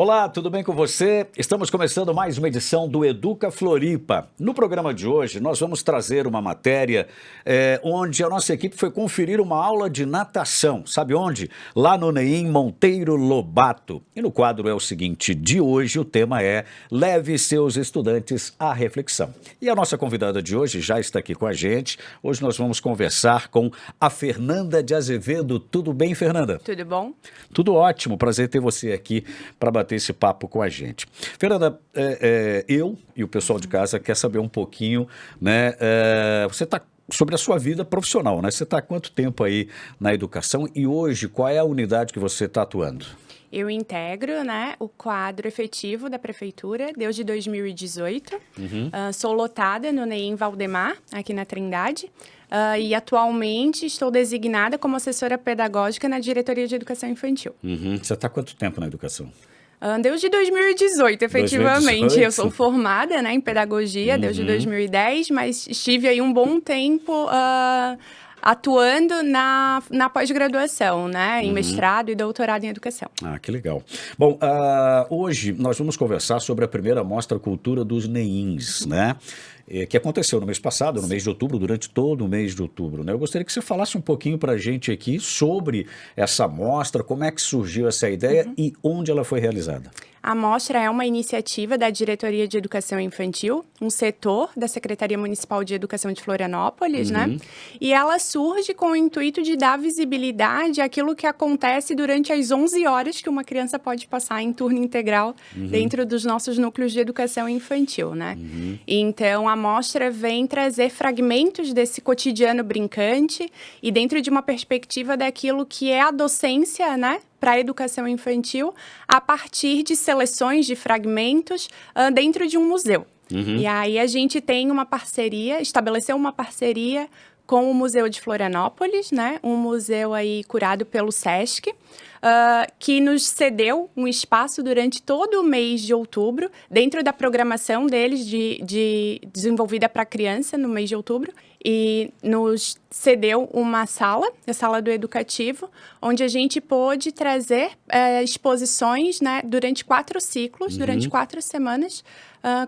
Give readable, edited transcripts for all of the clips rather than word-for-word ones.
Olá, tudo bem com você? Estamos começando mais uma edição do Educa Floripa. No programa de hoje, nós vamos trazer uma matéria onde a nossa equipe foi conferir uma aula de natação. Sabe onde? Lá no NEIM Monteiro Lobato. E no quadro é o seguinte, de hoje o tema é Leve seus estudantes à reflexão. E a nossa convidada de hoje já está aqui com a gente. Hoje nós vamos conversar com a Fernanda de Azevedo. Tudo bem, Fernanda? Tudo bom? Tudo ótimo, prazer ter você aqui para bater esse papo com a gente. Fernanda, eu e o pessoal de casa quer saber um pouquinho, né? Você está sobre a sua vida profissional, né? Você está há quanto tempo aí na educação e hoje qual é a unidade que você está atuando? Eu integro, né, o quadro efetivo da prefeitura desde 2018. Sou lotada no NEIM Valdemar, aqui na Trindade. E atualmente estou designada como assessora pedagógica na Diretoria de Educação Infantil. Você está há quanto tempo na educação? Desde 2018, efetivamente. 2018? Eu sou formada, né, em pedagogia desde 2010, mas estive aí um bom tempo atuando na pós-graduação, né, em mestrado e doutorado em educação. Ah, que legal. Bom, hoje nós vamos conversar sobre a primeira Mostra Cultura dos NEIMs, né? Que aconteceu no mês passado, no mês de outubro, durante todo o mês de outubro, né? Eu gostaria que você falasse um pouquinho para a gente aqui sobre essa mostra, como é que surgiu essa ideia e onde ela foi realizada. A mostra é uma iniciativa da Diretoria de Educação Infantil, um setor da Secretaria Municipal de Educação de Florianópolis, né? E ela surge com o intuito de dar visibilidade àquilo que acontece durante as 11 horas que uma criança pode passar em turno integral dentro dos nossos núcleos de educação infantil, né? Então, a mostra vem trazer fragmentos desse cotidiano brincante e dentro de uma perspectiva daquilo que é a docência, né? Para a educação infantil, a partir de seleções de fragmentos dentro de um museu. E aí a gente tem uma parceria, estabeleceu uma parceria com o Museu de Florianópolis, né? Um museu aí curado pelo SESC, que nos cedeu um espaço durante todo o mês de outubro, dentro da programação deles desenvolvida para criança no mês de outubro, e nos cedeu uma sala, a sala do educativo, onde a gente pôde trazer exposições, né, durante 4 ciclos, durante 4 semanas,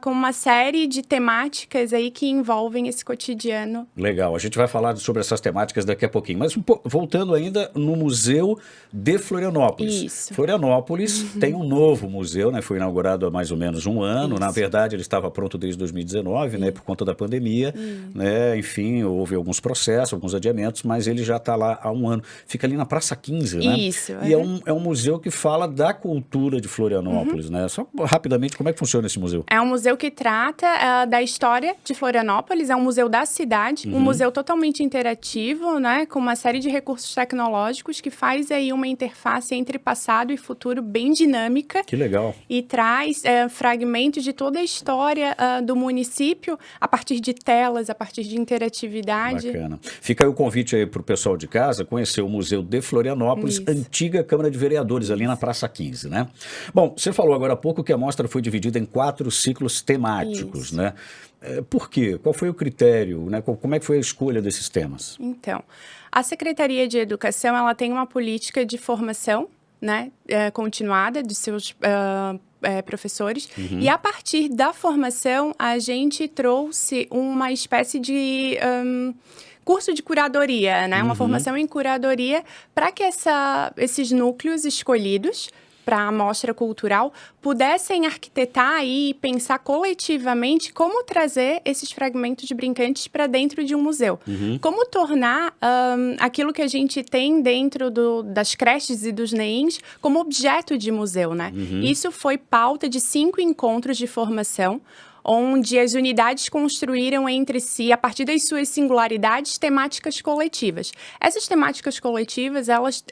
com uma série de temáticas aí que envolvem esse cotidiano. Legal, a gente vai falar sobre essas temáticas daqui a pouquinho, mas voltando ainda no Museu de Florianópolis. Isso. Florianópolis tem um novo museu, né? Foi inaugurado há mais ou menos um ano. Na verdade, ele estava pronto desde 2019, né? Por conta da pandemia, né? Enfim, houve alguns processos, alguns adiamentos, mas ele já está lá há um ano. Fica ali na Praça 15, né? Isso. E é um museu que fala da cultura de Florianópolis, né? Só rapidamente, como é que funciona esse museu? É um museu que trata da história de Florianópolis, é um museu da cidade, um museu totalmente interativo, né, com uma série de recursos tecnológicos que faz aí uma interface entre passado e futuro bem dinâmica. Que legal. E traz fragmentos de toda a história do município, a partir de telas, a partir de interatividade. Bacana. Fica aí o convite aí para o pessoal de casa conhecer o Museu de Florianópolis, antiga Câmara de Vereadores, ali na Praça 15, né? Bom, você falou agora há pouco que a mostra foi dividida em 4 ciclos temáticos, né? Por quê? Qual foi o critério, né? Como é que foi a escolha desses temas? Então, a Secretaria de Educação, ela tem uma política de formação, né, continuada dos seus professores, e a partir da formação, a gente trouxe uma espécie de curso de curadoria, né, uma formação em curadoria, para que esses núcleos escolhidos para a mostra cultural, pudessem arquitetar e pensar coletivamente como trazer esses fragmentos brincantes para dentro de um museu. Como tornar aquilo que a gente tem dentro das creches e dos NEIMs como objeto de museu, né? Isso foi pauta de 5 encontros de formação, onde as unidades construíram entre si, a partir das suas singularidades, temáticas coletivas. Essas temáticas coletivas, elas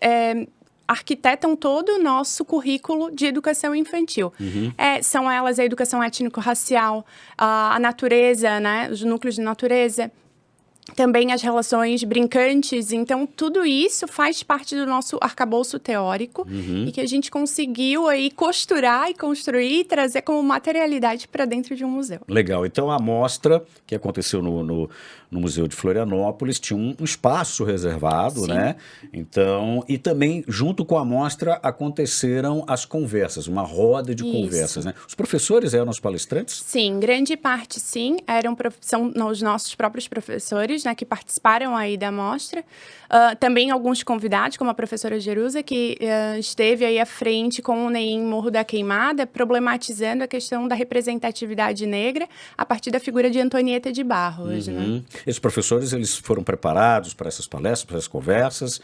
arquitetam todo o nosso currículo de educação infantil. São elas a educação étnico-racial, a natureza, né, os núcleos de natureza, também as relações brincantes. Então, tudo isso faz parte do nosso arcabouço teórico e que a gente conseguiu aí costurar e construir e trazer como materialidade para dentro de um museu. Legal. Então, a mostra que aconteceu no Museu de Florianópolis, tinha um espaço reservado, né? Então, e também, junto com a mostra, aconteceram as conversas, uma roda de conversas, né? Os professores eram os palestrantes? Sim, grande parte sim, são os nossos próprios professores, né, que participaram aí da mostra. Também alguns convidados, como a professora Jerusa, que esteve aí à frente com o NEIM Morro da Queimada, problematizando a questão da representatividade negra a partir da figura de Antonieta de Barros, né? Esses professores, eles foram preparados para essas palestras, para essas conversas?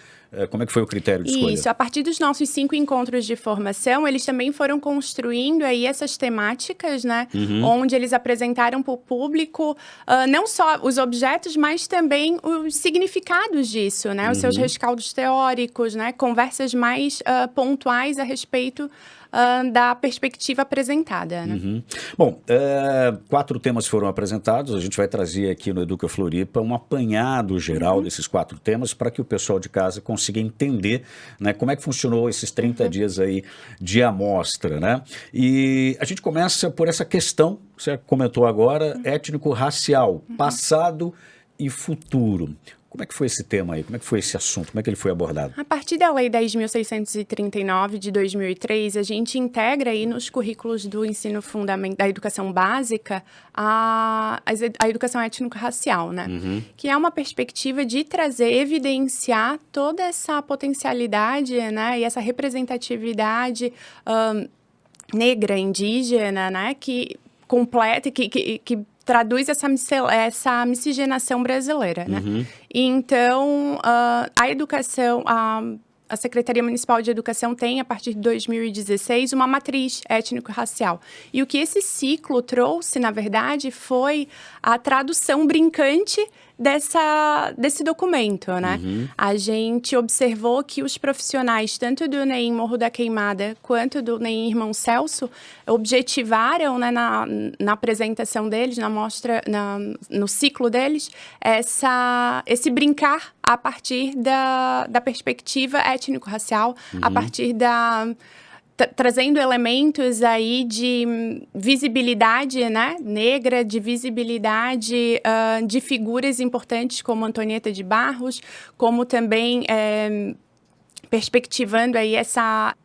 Como é que foi o critério de escolha? Isso, a partir dos nossos 5 encontros de formação, eles também foram construindo aí essas temáticas, né? Onde eles apresentaram para o público não só os objetos, mas também os significados disso, né? Os seus rescaldos teóricos, né? Conversas mais pontuais a respeito da perspectiva apresentada, né? Bom, 4 temas foram apresentados, a gente vai trazer aqui no Educa Floripa um apanhado geral desses 4 temas para que o pessoal de casa consiga entender, né, como é que funcionou esses 30 dias aí de amostra, né? E a gente começa por essa questão, você comentou agora, étnico-racial, passado e futuro. Como é que foi esse tema aí? Como é que foi esse assunto? Como é que ele foi abordado? A partir da Lei 10.639 de 2003, a gente integra aí nos currículos do ensino fundamental, da educação básica, a educação étnico-racial, né? Que é uma perspectiva de trazer, evidenciar toda essa potencialidade, né? E essa representatividade negra, indígena, né? Que completa, que traduz essa miscigenação brasileira, né? Então, a educação, a Secretaria Municipal de Educação tem, a partir de 2016, uma matriz étnico-racial. E o que esse ciclo trouxe, na verdade, foi a tradução brincante desse documento, né? A gente observou que os profissionais, tanto do NEIM Morro da Queimada, quanto do NEIM Irmão Celso, objetivaram, né, na apresentação deles, na mostra, no ciclo deles, esse brincar a partir da perspectiva étnico-racial, a partir trazendo elementos aí de visibilidade, né, negra, de visibilidade de figuras importantes como Antonieta de Barros, como também perspectivando aí essa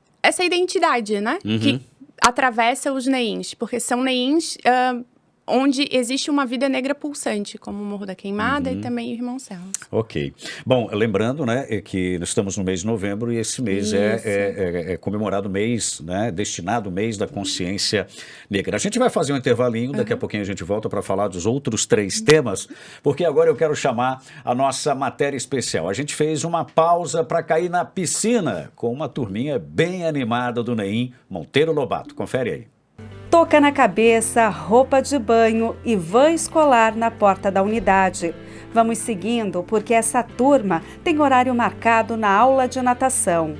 identidade, né, que atravessa os NEIMs, porque são NEIMs onde existe uma vida negra pulsante, como o Morro da Queimada e também o Irmão Celso. Ok. Bom, lembrando, né, que nós estamos no mês de novembro e esse mês é comemorado o mês, né, destinado ao mês da consciência negra. A gente vai fazer um intervalinho, daqui a pouquinho a gente volta para falar dos outros 3 temas, porque agora eu quero chamar a nossa matéria especial. A gente fez uma pausa para cair na piscina com uma turminha bem animada do NEIM Monteiro Lobato. Confere aí. Touca na cabeça, roupa de banho e van escolar na porta da unidade. Vamos seguindo porque essa turma tem horário marcado na aula de natação.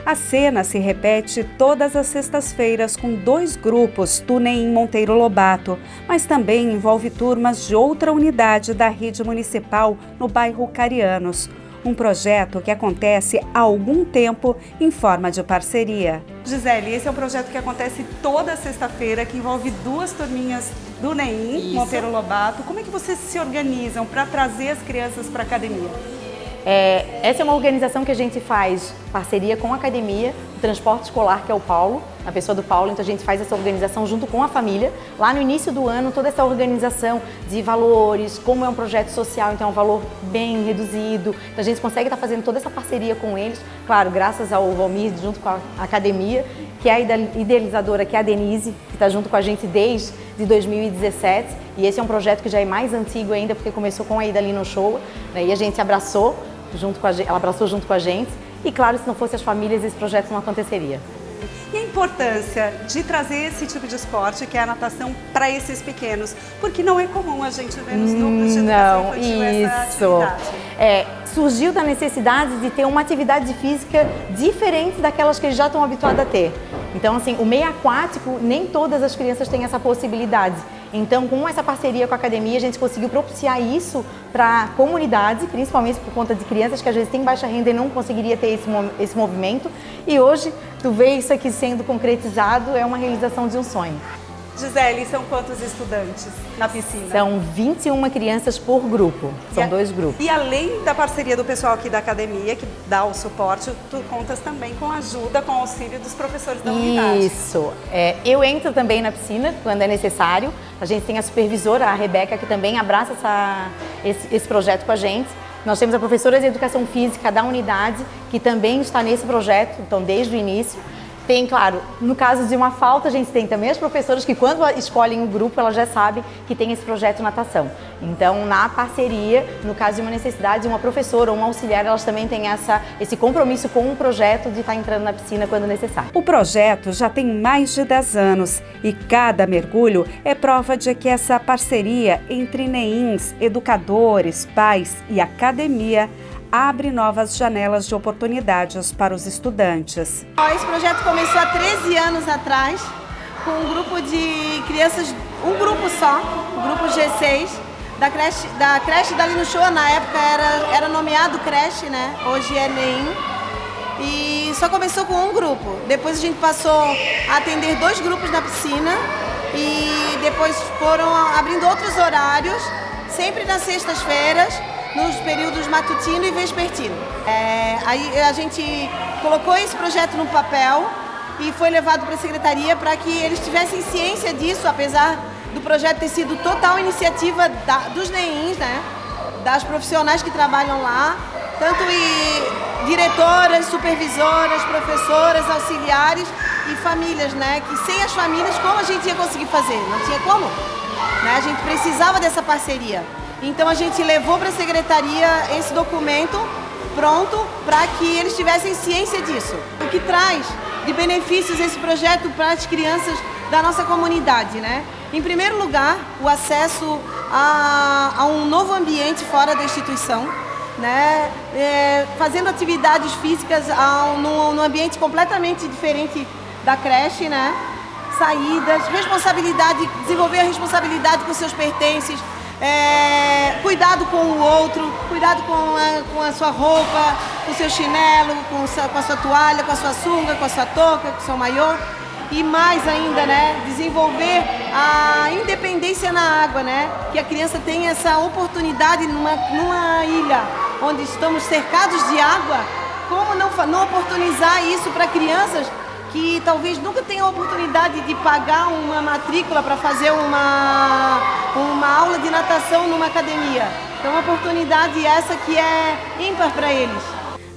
A cena se repete todas as sextas-feiras com 2 grupos do NEIM Monteiro Lobato, mas também envolve turmas de outra unidade da rede municipal no bairro Carianos. Um projeto que acontece há algum tempo em forma de parceria. Gisele, esse é um projeto que acontece toda sexta-feira, que envolve 2 turminhas do NEIM Monteiro Lobato. Como é que vocês se organizam para trazer as crianças para a academia? Essa é uma organização que a gente faz parceria com a academia, o transporte escolar, que é o Paulo, a pessoa do Paulo, então a gente faz essa organização junto com a família. Lá no início do ano, toda essa organização de valores, como é um projeto social, então é um valor bem reduzido, então a gente consegue estar fazendo toda essa parceria com eles, claro, graças ao Valmir, junto com a academia, que é a idealizadora, que é a Denise, que está junto com a gente desde 2017, e esse é um projeto que já é mais antigo ainda, porque começou com a Ida Lino Show, né, e a gente abraçou, ela abraçou junto com a gente, e claro, se não fosse as famílias, esse projeto não aconteceria. E a importância de trazer esse tipo de esporte, que é a natação, para esses pequenos? Porque não é comum a gente ver nos núcleos de educação infantil essa atividade. surgiu da necessidade de ter uma atividade física diferente daquelas que eles já estão habituados a ter. Então, assim, o meio aquático, nem todas as crianças têm essa possibilidade. Então, com essa parceria com a academia, a gente conseguiu propiciar isso para a comunidade, principalmente por conta de crianças que às vezes têm baixa renda e não conseguiria ter esse movimento. E hoje, tu vê isso aqui sendo concretizado, é uma realização de um sonho. Gisele, são quantos estudantes na piscina? São 21 crianças por grupo, são 2 grupos. E além da parceria do pessoal aqui da academia, que dá o suporte, tu contas também com ajuda, com auxílio dos professores da unidade. Isso. Eu entro também na piscina quando é necessário. A gente tem a supervisora, a Rebeca, que também abraça esse projeto com a gente. Nós temos a professora de Educação Física da unidade, que também está nesse projeto, então desde o início. Tem, claro, no caso de uma falta, a gente tem também as professoras que quando escolhem o grupo, elas já sabem que tem esse projeto natação. Então, na parceria, no caso de uma necessidade, uma professora ou uma auxiliar, elas também têm esse compromisso com o projeto de estar entrando na piscina quando necessário. O projeto já tem mais de 10 anos e cada mergulho é prova de que essa parceria entre NEINs, educadores, pais e academia abre novas janelas de oportunidades para os estudantes. Esse projeto começou há 13 anos atrás, com um grupo de crianças, um grupo só, o grupo G6, da creche dali no show, na época era nomeado creche, né? Hoje é NEIN. E só começou com um grupo. Depois a gente passou a atender 2 grupos na piscina e depois foram abrindo outros horários, sempre nas sextas-feiras, nos períodos matutino e vespertino. Aí a gente colocou esse projeto no papel e foi levado para a secretaria para que eles tivessem ciência disso, apesar do projeto ter sido total iniciativa dos NEINs, né? Das profissionais que trabalham lá, tanto diretoras, supervisoras, professoras, auxiliares e famílias, né? Que sem as famílias, como a gente ia conseguir fazer? Não tinha como, né? A gente precisava dessa parceria. Então a gente levou para a secretaria esse documento pronto para que eles tivessem ciência disso. O que traz de benefícios esse projeto para as crianças da nossa comunidade, né? Em primeiro lugar, o acesso a um novo ambiente fora da instituição, né? Fazendo atividades físicas num ambiente completamente diferente da creche, né? Saídas, responsabilidade, desenvolver a responsabilidade com seus pertences, cuidado com o outro, cuidado com a sua roupa, com o seu chinelo, com a sua toalha, com a sua sunga, com a sua touca, com o seu maiô. E mais ainda, né, desenvolver a independência na água, né? Que a criança tenha essa oportunidade numa ilha onde estamos cercados de água. Como não oportunizar isso para crianças que talvez nunca tenham a oportunidade de pagar uma matrícula para fazer uma aula de natação numa academia. Então, uma oportunidade essa que é ímpar para eles.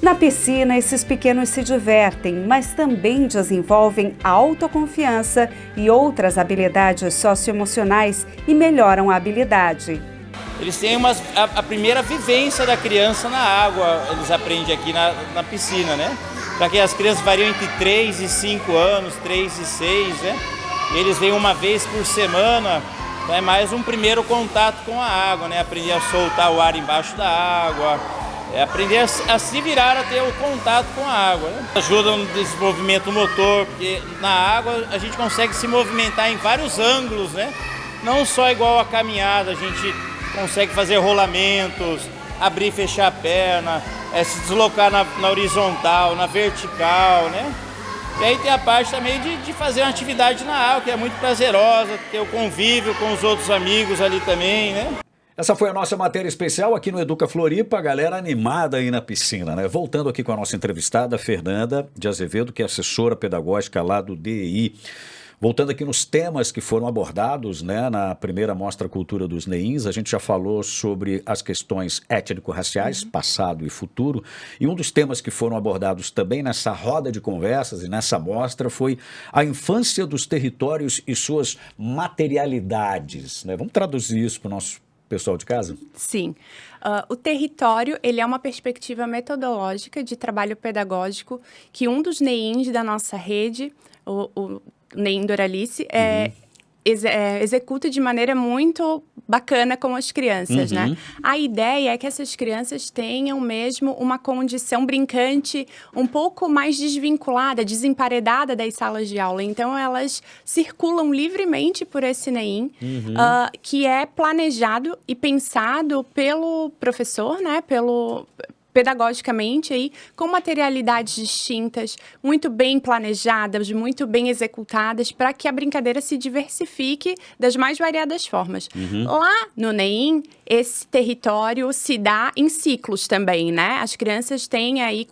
Na piscina, esses pequenos se divertem, mas também desenvolvem a autoconfiança e outras habilidades socioemocionais e melhoram a habilidade. Eles têm a primeira vivência da criança na água, eles aprendem aqui na piscina, né? Para que as crianças variam entre 3 e 5 anos, 3 e 6, né? E eles vêm uma vez por semana, é mais um primeiro contato com a água, né? Aprender a soltar o ar embaixo da água, aprender a se virar, a ter o contato com a água, né? Ajuda no desenvolvimento motor, porque na água a gente consegue se movimentar em vários ângulos, né? Não só igual a caminhada, a gente consegue fazer rolamentos, abrir e fechar a perna, se deslocar na horizontal, na vertical, né? E aí tem a parte também de fazer uma atividade na água, que é muito prazerosa, ter o convívio com os outros amigos ali também, né? Essa foi a nossa matéria especial aqui no Educa Floripa, a galera animada aí na piscina, né? Voltando aqui com a nossa entrevistada, Fernanda de Azevedo, que é assessora pedagógica lá do DEI. Voltando aqui nos temas que foram abordados, né, na primeira Mostra Cultura dos NEINs, a gente já falou sobre as questões étnico-raciais, passado e futuro, e um dos temas que foram abordados também nessa roda de conversas e nessa mostra foi a infância dos territórios e suas materialidades, né? Vamos traduzir isso para o nosso pessoal de casa? Sim. O território, ele é uma perspectiva metodológica de trabalho pedagógico que um dos NEINs da nossa rede, o NEIN Doralice, executa de maneira muito bacana com as crianças, né? A ideia é que essas crianças tenham mesmo uma condição brincante um pouco mais desvinculada, desemparedada das salas de aula. Então, elas circulam livremente por esse NEIM, que é planejado e pensado pelo professor, né? Pedagogicamente, aí, com materialidades distintas, muito bem planejadas, muito bem executadas, para que a brincadeira se diversifique das mais variadas formas. Lá no NEIM, esse território se dá em ciclos também, né? As crianças têm aí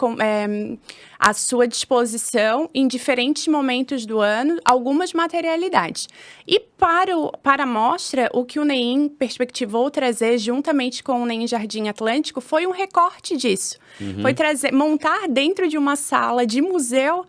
à sua disposição, em diferentes momentos do ano, algumas materialidades. E para a mostra, o que o NEIM perspectivou trazer, juntamente com o NEIM Jardim Atlântico, foi um recorte disso. Foi montar dentro de uma sala de museu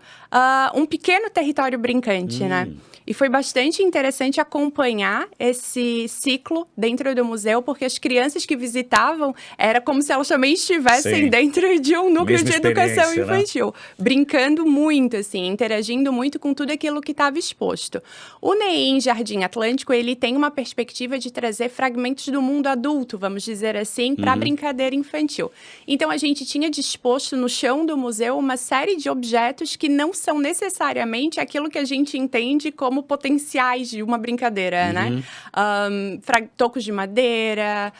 um pequeno território brincante, né? E foi bastante interessante acompanhar esse ciclo dentro do museu, porque as crianças que visitavam, era como se elas também estivessem dentro de um núcleo de educação infantil. Né? Brincando muito, assim, interagindo muito com tudo aquilo que estava exposto. O NEIM Jardim Atlântico, ele tem uma perspectiva de trazer fragmentos do mundo adulto, vamos dizer assim, para a brincadeira infantil. Então, a gente tinha disposto no chão do museu uma série de objetos que não são necessariamente aquilo que a gente entende como potenciais de uma brincadeira, né? Tocos de madeira,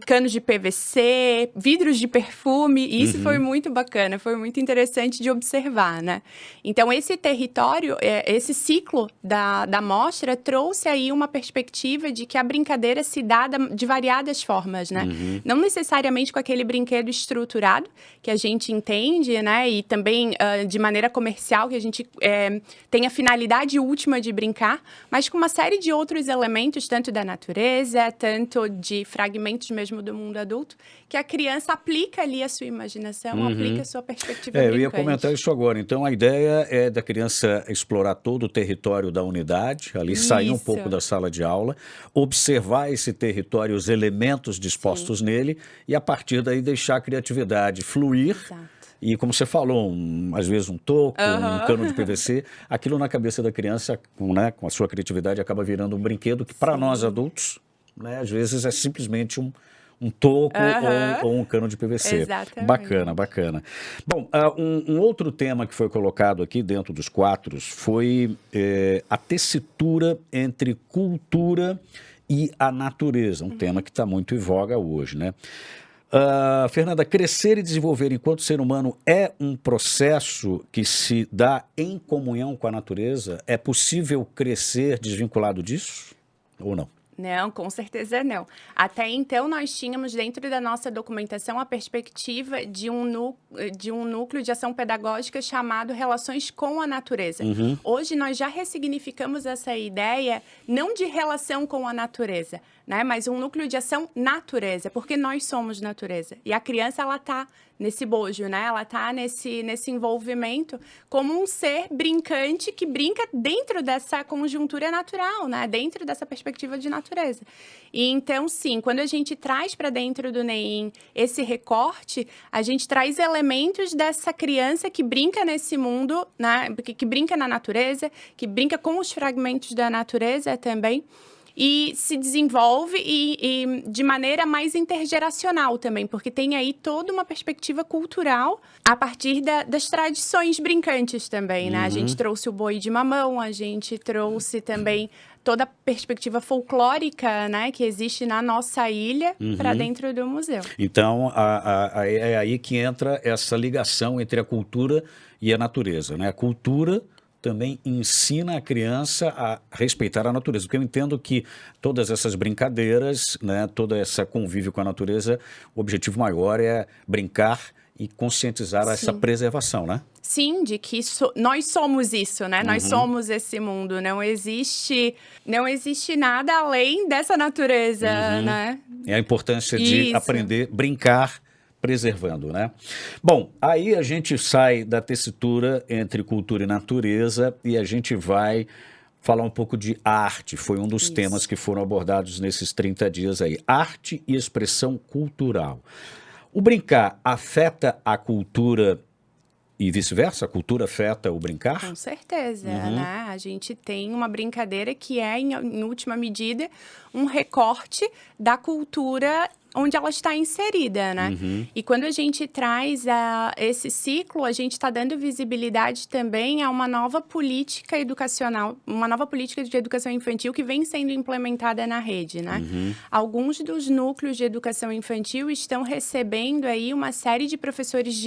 canos de PVC, vidros de perfume, e isso foi muito bacana, foi muito interessante de observar, né? Então, esse território, esse ciclo da mostra trouxe aí uma perspectiva de que a brincadeira se dá de variadas formas, né? Não necessariamente com aquele brinquedo estruturado, que a gente entende, né? E também de maneira comercial, que a gente tem a finalidade última de brincar, mas com uma série de outros elementos, tanto da natureza, tanto de fragmentos mesmo do mundo adulto, que a criança aplica ali a sua imaginação, aplica a sua perspectiva brincante. Eu ia comentar isso agora. Então, a ideia é da criança explorar todo o território da unidade, ali sair um pouco da sala de aula, observar esse território, os elementos dispostos nele, e a partir daí deixar a criatividade fluir. Exato. E como você falou, às vezes um toco, um cano de PVC, aquilo na cabeça da criança, com a sua criatividade, acaba virando um brinquedo que para nós adultos, né, às vezes é simplesmente um toco ou um cano de PVC. Exatamente. Bacana, bacana. Bom, um outro tema que foi colocado aqui dentro dos quadros foi a tessitura entre cultura e a natureza, um tema que está muito em voga hoje, né? Fernanda, crescer e desenvolver enquanto ser humano é um processo que se dá em comunhão com a natureza? É possível crescer desvinculado disso ou não? Não, com certeza não. Até então, nós tínhamos dentro da nossa documentação a perspectiva de um núcleo de ação pedagógica chamado Relações com a Natureza. Hoje, nós já ressignificamos essa ideia, não de relação com a natureza, né, mas um núcleo de ação natureza, porque nós somos natureza. E a criança, ela está nesse bojo, né? Ela está nesse envolvimento como um ser brincante que brinca dentro dessa conjuntura natural, né? Dentro dessa perspectiva de natureza. E então, sim, quando a gente traz para dentro do NEIM esse recorte, a gente traz elementos dessa criança que brinca nesse mundo, né? Que brinca na natureza, que brinca com os fragmentos da natureza também. E se desenvolve e de maneira mais intergeracional também, porque tem aí toda uma perspectiva cultural a partir das tradições brincantes também, né? A gente trouxe o boi de mamão, a gente trouxe também toda a perspectiva folclórica, né, que existe na nossa ilha para dentro do museu. Então, é aí que entra essa ligação entre a cultura e a natureza, né? A cultura também ensina a criança a respeitar a natureza, porque eu entendo que todas essas brincadeiras, né, toda essa convívio com a natureza, o objetivo maior é brincar e conscientizar essa preservação, né? Sim, de que nós somos isso, né? Nós somos esse mundo. Não existe nada além dessa natureza, né? É a importância de aprender, brincar, preservando, né? Bom, aí a gente sai da tessitura entre cultura e natureza e a gente vai falar um pouco de arte. Foi um dos temas que foram abordados nesses 30 dias aí. Arte e expressão cultural. O brincar afeta a cultura E vice-versa? A cultura afeta o brincar? Com certeza, né? A gente tem uma brincadeira que é, em última medida, um recorte da cultura onde ela está inserida, né? E quando a gente traz esse ciclo, a gente está dando visibilidade também a uma nova política educacional, uma nova política de educação infantil que vem sendo implementada na rede, né? Alguns dos núcleos de educação infantil estão recebendo aí uma série de professores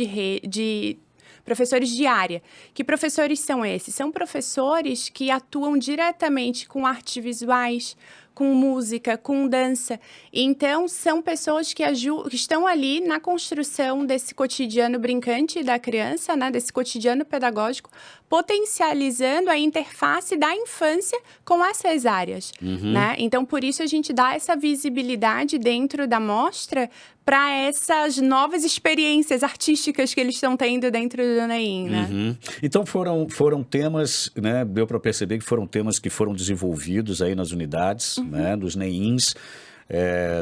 professores de área. Que professores são esses? São professores que atuam diretamente com artes visuais, com música, com dança. Então, são pessoas que estão ali na construção desse cotidiano brincante da criança, né, desse cotidiano pedagógico, potencializando a interface da infância com essas áreas. Né? Então, por isso, a gente dá essa visibilidade dentro da mostra para essas novas experiências artísticas que eles estão tendo dentro do NEIM, né? Então foram temas, né, deu para perceber que foram temas que foram desenvolvidos aí nas unidades, né, dos NEIMs,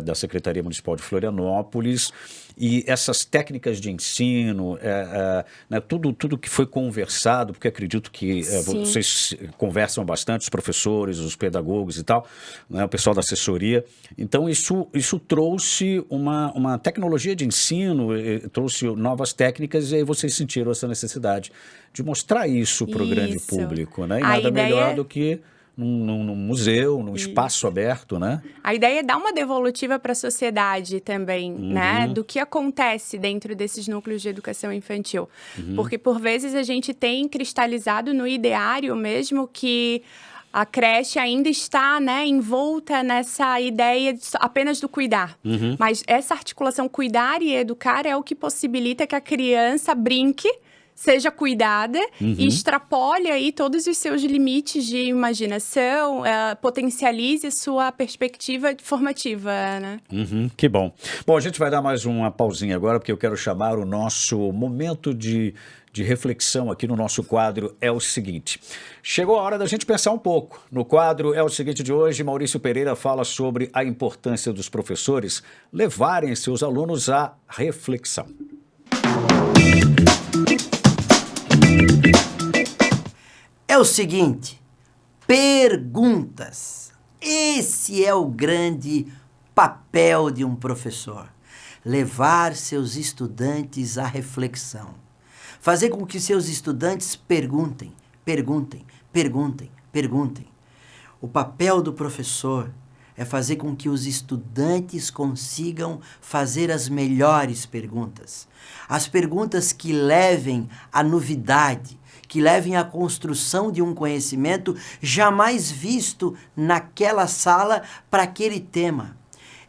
da Secretaria Municipal de Florianópolis, e essas técnicas de ensino, né, tudo que foi conversado, porque acredito que vocês conversam bastante, os professores, os pedagogos e tal, né, o pessoal da assessoria. Então, isso trouxe uma tecnologia de ensino, trouxe novas técnicas, e aí vocês sentiram essa necessidade de mostrar isso para o grande público, né? E nada melhor do que num museu, num espaço aberto, né? A ideia é dar uma devolutiva para a sociedade também, né? Do que acontece dentro desses núcleos de educação infantil. Porque, por vezes, a gente tem cristalizado no ideário mesmo que a creche ainda está, né, envolta nessa ideia apenas do cuidar. Mas essa articulação cuidar e educar é o que possibilita que a criança brinque, seja cuidada e extrapole aí todos os seus limites de imaginação, potencialize sua perspectiva formativa, né? Que bom. Bom, a gente vai dar mais uma pausinha agora, porque eu quero chamar o nosso momento de reflexão aqui no nosso quadro. É o seguinte: chegou a hora da gente pensar um pouco. No quadro É o Seguinte de hoje, Maurício Pereira fala sobre a importância dos professores levarem seus alunos à reflexão. É o seguinte, perguntas. Esse é o grande papel de um professor. Levar seus estudantes à reflexão. Fazer com que seus estudantes perguntem. O papel do professor é fazer com que os estudantes consigam fazer as melhores perguntas. As perguntas que levem à novidade, que levem à construção de um conhecimento jamais visto naquela sala para aquele tema.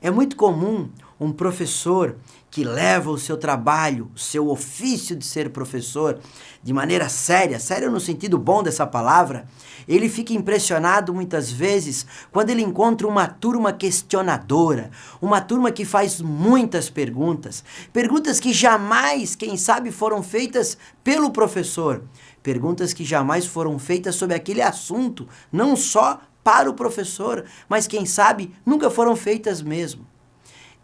É muito comum um professor que leva o seu trabalho, o seu ofício de ser professor, de maneira séria no sentido bom dessa palavra, ele fica impressionado muitas vezes quando ele encontra uma turma questionadora, uma turma que faz muitas perguntas, perguntas que jamais, quem sabe, foram feitas pelo professor, perguntas que jamais foram feitas sobre aquele assunto, não só para o professor, mas quem sabe nunca foram feitas mesmo.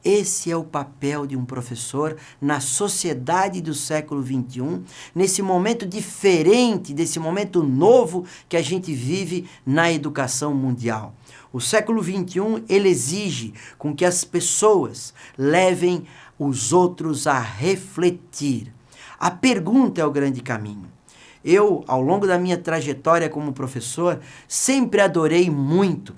Esse é o papel de um professor na sociedade do século XXI, nesse momento diferente, desse momento novo que a gente vive na educação mundial. O século XXI, ele exige com que as pessoas levem os outros a refletir. A pergunta é o grande caminho. Eu, ao longo da minha trajetória como professor, sempre adorei muito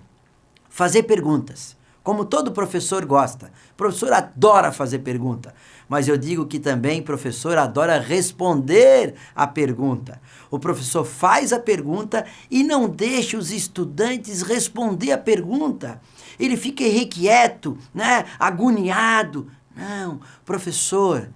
fazer perguntas. Como todo professor gosta. O professor adora fazer pergunta. Mas eu digo que também o professor adora responder a pergunta. O professor faz a pergunta e não deixa os estudantes responder a pergunta. Ele fica irrequieto, né? Agoniado. Não, professor,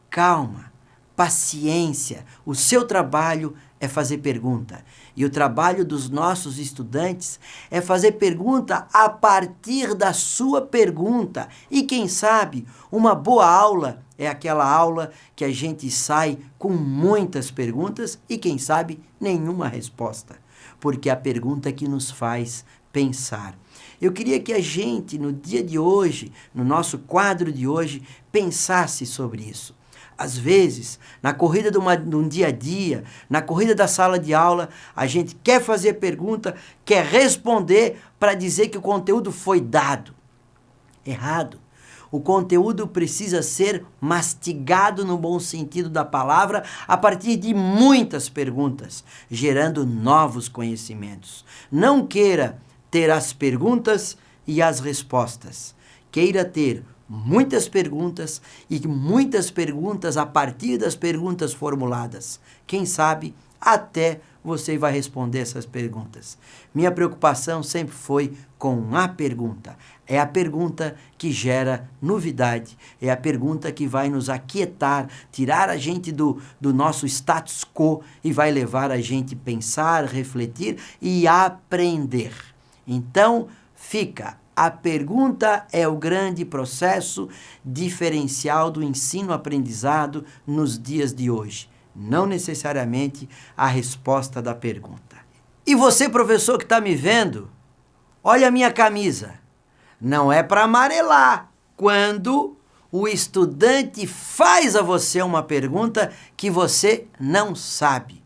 calma, paciência. O seu trabalho é fazer pergunta. E o trabalho dos nossos estudantes é fazer pergunta a partir da sua pergunta. E quem sabe, uma boa aula é aquela aula que a gente sai com muitas perguntas e quem sabe nenhuma resposta. Porque é a pergunta que nos faz pensar. Eu queria que a gente, no dia de hoje, no nosso quadro de hoje, pensasse sobre isso. Às vezes, na corrida de um dia a dia, na corrida da sala de aula, a gente quer fazer pergunta, quer responder para dizer que o conteúdo foi dado. Errado. O conteúdo precisa ser mastigado no bom sentido da palavra a partir de muitas perguntas, gerando novos conhecimentos. Não queira ter as perguntas e as respostas. Queira ter muitas perguntas e muitas perguntas a partir das perguntas formuladas. Quem sabe até você vai responder essas perguntas. Minha preocupação sempre foi com a pergunta. É a pergunta que gera novidade, é a pergunta que vai nos aquietar, tirar a gente do nosso status quo e vai levar a gente a pensar, refletir e aprender. Então, a pergunta é o grande processo diferencial do ensino-aprendizado nos dias de hoje. Não necessariamente a resposta da pergunta. E você, professor que está me vendo, olha a minha camisa. Não é para amarelar quando o estudante faz a você uma pergunta que você não sabe.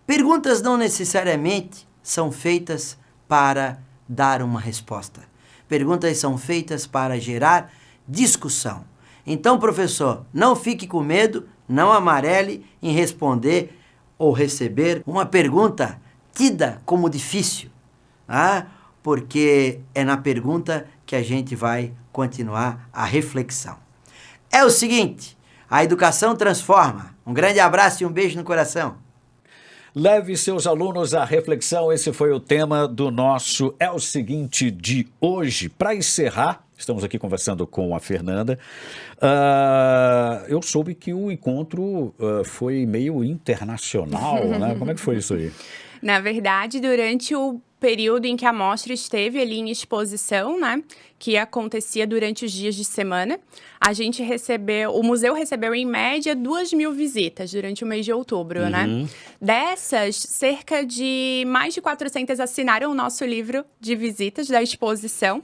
Perguntas não necessariamente são feitas para dar uma resposta. Perguntas são feitas para gerar discussão. Então, professor, não fique com medo, não amarele em responder ou receber uma pergunta tida como difícil, porque é na pergunta que a gente vai continuar a reflexão. É o seguinte, a educação transforma. Um grande abraço e um beijo no coração. Leve seus alunos à reflexão, esse foi o tema do nosso É o Seguinte de hoje. Para encerrar, estamos aqui conversando com a Fernanda. Eu soube que o encontro foi meio internacional, né? Como é que foi isso aí? Na verdade, durante o período em que a mostra esteve ali em exposição, né, que acontecia durante os dias de semana, o museu recebeu em média 2.000 visitas durante o mês de outubro, né? Dessas, cerca de mais de 400 assinaram o nosso livro de visitas da exposição.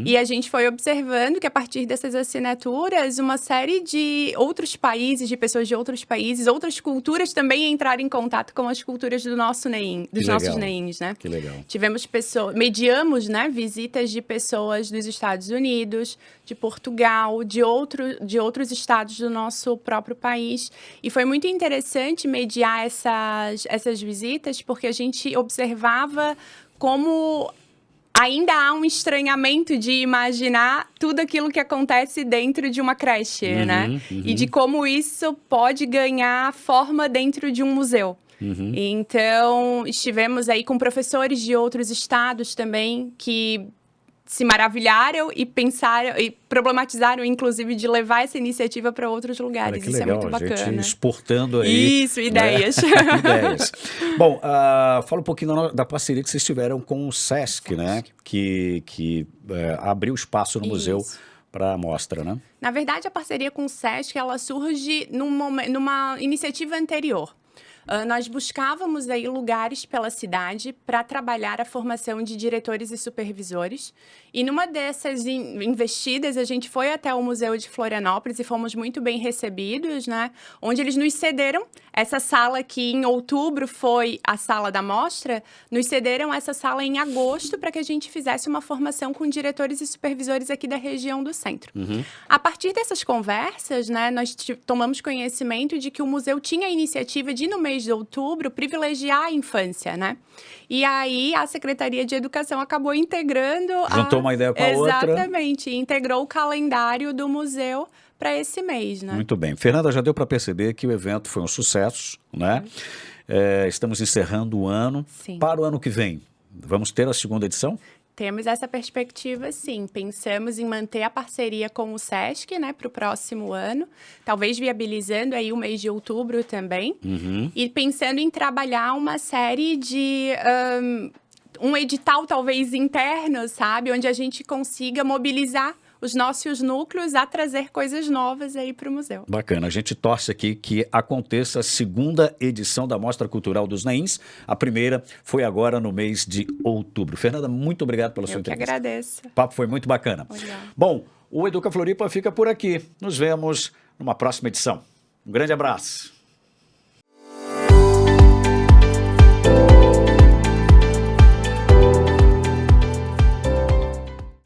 E a gente foi observando que a partir dessas assinaturas, uma série de outros países, de pessoas de outros países, outras culturas também entraram em contato com as culturas do nosso NEIM, dos nossos NEIMs, né? Que legal. Tivemos mediamos, né, visitas de pessoas dos Estados Unidos, de Portugal, de outros estados do nosso próprio país. E foi muito interessante mediar essas visitas, porque a gente observava como ainda há um estranhamento de imaginar tudo aquilo que acontece dentro de uma creche, né? E de como isso pode ganhar forma dentro de um museu. Então, estivemos aí com professores de outros estados também que se maravilharam e pensaram e problematizaram, inclusive, de levar essa iniciativa para outros lugares. Olha, isso legal, é muito bacana. A gente exportando aí. Isso, ideias. Né? Ideias. Bom, fala um pouquinho da parceria que vocês tiveram com o SESC, né? Que abriu espaço no museu para a mostra, né? Na verdade, a parceria com o SESC, ela surge numa iniciativa anterior. Nós buscávamos aí lugares pela cidade para trabalhar a formação de diretores e supervisores. E numa dessas investidas, a gente foi até o Museu de Florianópolis e fomos muito bem recebidos, né? Onde eles nos cederam essa sala que em outubro foi a sala da mostra, nos cederam essa sala em agosto para que a gente fizesse uma formação com diretores e supervisores aqui da região do centro. A partir dessas conversas, né, nós tomamos conhecimento de que o museu tinha a iniciativa de, no mês de outubro, privilegiar a infância, né? E aí a Secretaria de Educação acabou integrando... Juntou uma ideia com a outra. Exatamente, integrou o calendário do museu para esse mês, né? Muito bem. Fernanda, já deu para perceber que o evento foi um sucesso, né? Estamos encerrando o ano. Sim. Para o ano que vem, vamos ter a segunda edição? Temos essa perspectiva, sim. Pensamos em manter a parceria com o SESC, né, para o próximo ano, talvez viabilizando aí o mês de outubro também, e pensando em trabalhar uma série de... um edital talvez interno, sabe, onde a gente consiga mobilizar os nossos núcleos a trazer coisas novas aí para o museu. Bacana. A gente torce aqui que aconteça a segunda edição da Mostra Cultural dos NEIMs. A primeira foi agora no mês de outubro. Fernanda, muito obrigado pela sua entrevista. Eu que agradeço. O papo foi muito bacana. Legal. Bom, o Educa Floripa fica por aqui. Nos vemos numa próxima edição. Um grande abraço.